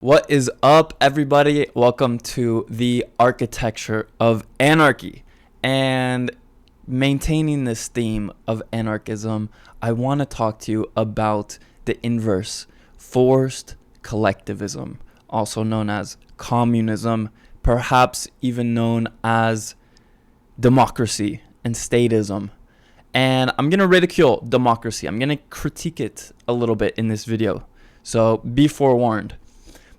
What is up, everybody? Welcome to the architecture of anarchy. And maintaining this theme of anarchism, I want to talk to you about the inverse, forced collectivism, also known as communism, perhaps even known as democracy and statism. And I'm going to ridicule democracy. I'm going to critique it a little bit in this video. So be forewarned.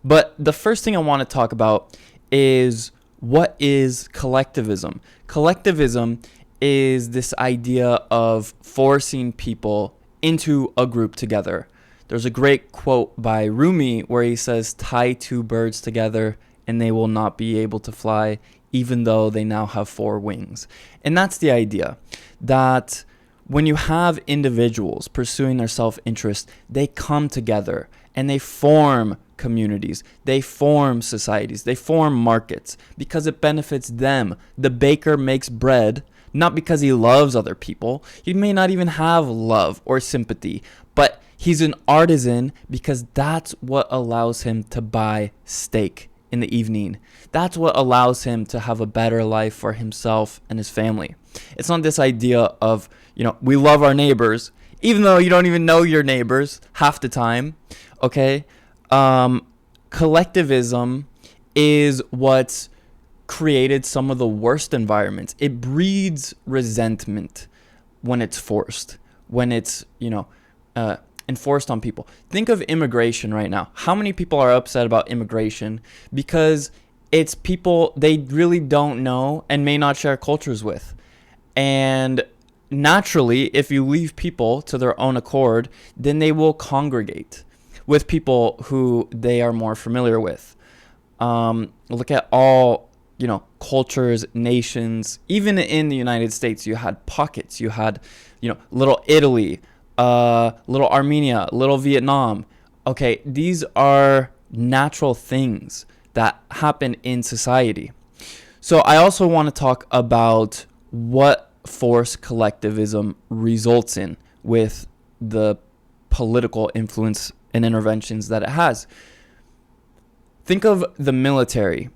But the first thing I want to talk about is what is collectivism? Collectivism is this idea of forcing people into a group together. There's a great quote by Rumi where he says, "Tie two birds together and they will not be able to fly, even though they now have four wings." And that's the idea that when you have individuals pursuing their self-interest, they come together and they form communities, they form societies, they form markets because it benefits them. The baker makes bread not because he loves other people. He may not even have love or sympathy, but he's an artisan because that's what allows him to buy steak in the evening. That's what allows him to have a better life for himself and his family. It's not this idea of, we love our neighbors, even though you don't even know your neighbors half the time, okay? Collectivism is what's created some of the worst environments. It breeds resentment when it's forced, when it's, enforced on people. Think of immigration right now. How many people are upset about immigration? Because it's people they really don't know and may not share cultures with. And naturally, if you leave people to their own accord, then they will congregate with people who they are more familiar with. Look at all, cultures, nations. Even in the United States, you had pockets. You had, little Italy, little Armenia, little Vietnam. Okay, these are natural things that happen in society. So I also want to talk about what forced collectivism results in with the political influence and interventions that it has. Think of the military.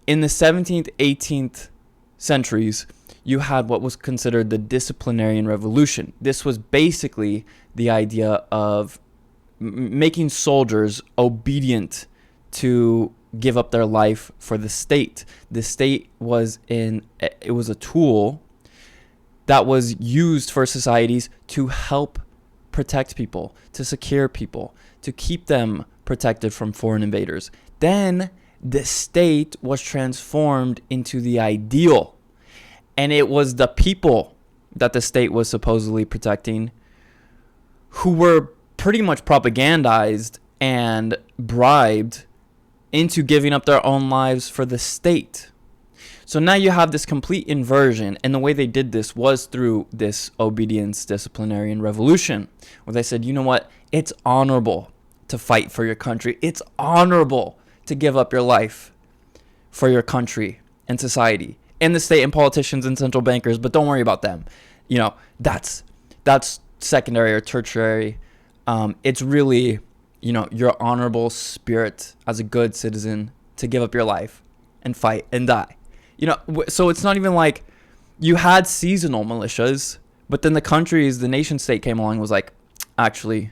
In the 17th, 18th centuries, you had what was considered the disciplinarian revolution. This was basically the idea of making soldiers obedient to give up their life for the state. The state was a tool that was used for societies to help protect people, to secure people, to keep them protected from foreign invaders. Then the state was transformed into the ideal, and it was the people that the state was supposedly protecting who were pretty much propagandized and bribed into giving up their own lives for the state. So now you have this complete inversion, and the way they did this was through this obedience disciplinarian revolution, where they said, you know what, it's honorable to fight for your country. It's honorable to give up your life for your country and society and the state and politicians and central bankers, but don't worry about them. That's secondary or tertiary. It's really, your honorable spirit as a good citizen to give up your life and fight and die. So it's not even like you had seasonal militias, but then the nation state came along and was like, actually,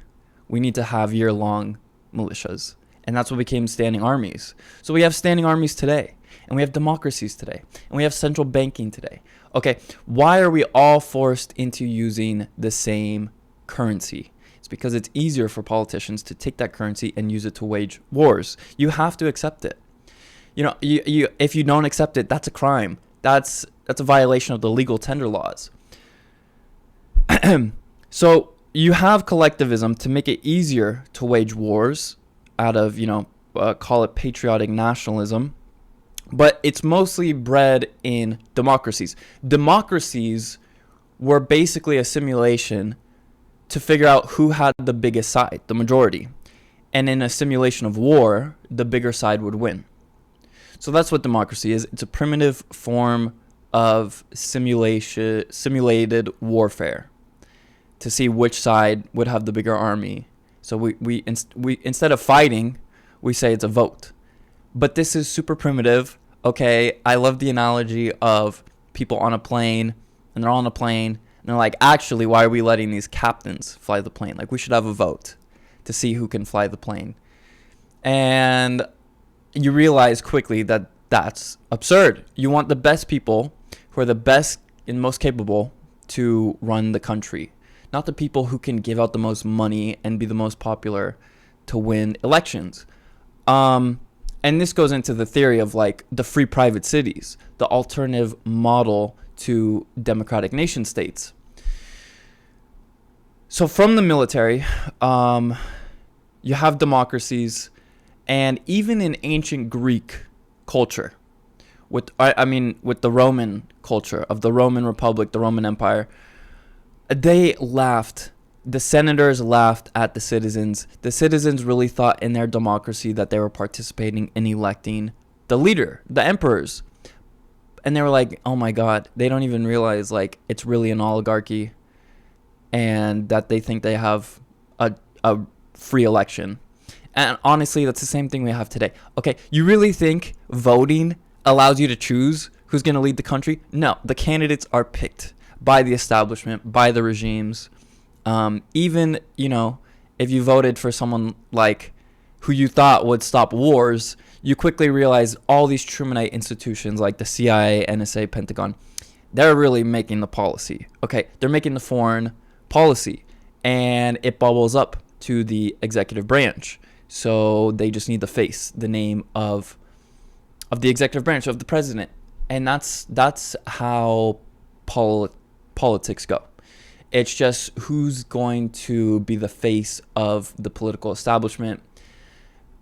we need to have year-long militias. And that's what became standing armies. So we have standing armies today, and we have democracies today, and we have central banking today. Okay, why are we all forced into using the same currency? It's because it's easier for politicians to take that currency and use it to wage wars. You have to accept it. If you don't accept it, that's a crime. That's a violation of the legal tender laws. So you have collectivism to make it easier to wage wars out of, call it patriotic nationalism. But it's mostly bred in democracies. Democracies were basically a simulation to figure out who had the biggest side, the majority. And in a simulation of war, the bigger side would win. So that's what democracy is. It's a primitive form of simulated warfare to see which side would have the bigger army. So we instead of fighting, we say it's a vote. But this is super primitive. Okay, I love the analogy of people on a plane, and they're on a plane, and they're like, actually, why are we letting these captains fly the plane? Like, we should have a vote to see who can fly the plane. And you realize quickly that that's absurd. You want the best people who are the best and most capable to run the country, not the people who can give out the most money and be the most popular to win elections. And this goes into the theory of like the free private cities, the alternative model to democratic nation states. So from the military, you have democracies, and even in ancient Greek culture, with the Roman culture of the Roman Republic, the Roman Empire, they laughed. The senators laughed at the citizens. The citizens really thought in their democracy that they were participating in electing the leader, the emperors. And they were like, oh my God, they don't even realize like it's really an oligarchy, and that they think they have a free election. And honestly, that's the same thing we have today. Okay, you really think voting allows you to choose who's going to lead the country? No, the candidates are picked by the establishment, by the regimes. Even, if you voted for someone like who you thought would stop wars, you quickly realize all these Trumanite institutions like the CIA, NSA, Pentagon, they're really making the policy. Okay, they're making the foreign policy, and it bubbles up to the executive branch. So they just need the name of the executive branch, of the president. And that's how politics go. It's just who's going to be the face of the political establishment.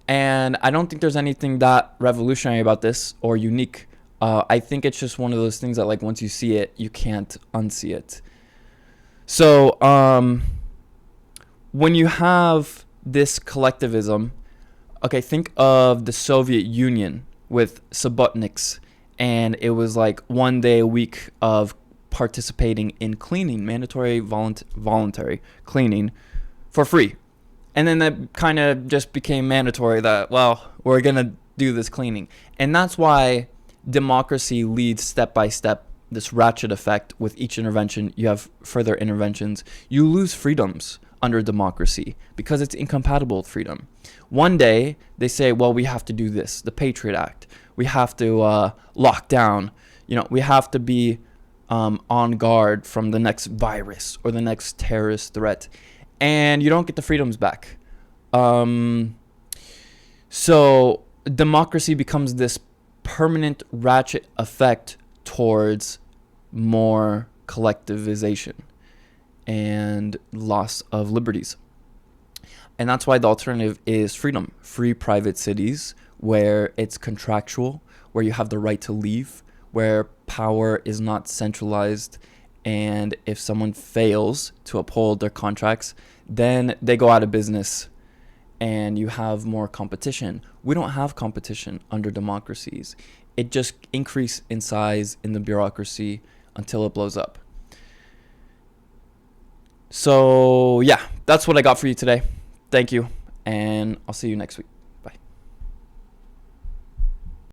And I don't think there's anything that revolutionary about this or unique. I think it's just one of those things that, like, once you see it, you can't unsee it. So when you have this collectivism, okay, think of the Soviet Union with Subotniks, and it was like 1 day a week of participating in cleaning, mandatory voluntary cleaning for free. And then that kind of just became mandatory that, well, we're going to do this cleaning. And that's why democracy leads step by step, this ratchet effect. With each intervention, you have further interventions. You lose freedoms under democracy because it's incompatible with freedom. One day they say, well, we have to do this, the Patriot Act. We have to lock down, we have to be on guard from the next virus or the next terrorist threat, and you don't get the freedoms back. So democracy becomes this permanent ratchet effect towards more collectivization and loss of liberties. And that's why the alternative is freedom, free private cities where it's contractual, where you have the right to leave, where power is not centralized, and if someone fails to uphold their contracts, then they go out of business and you have more competition. We don't have competition under democracies. It just increases in size in the bureaucracy until it blows up. So yeah, that's what I got for you today. Thank you, and I'll see you next week.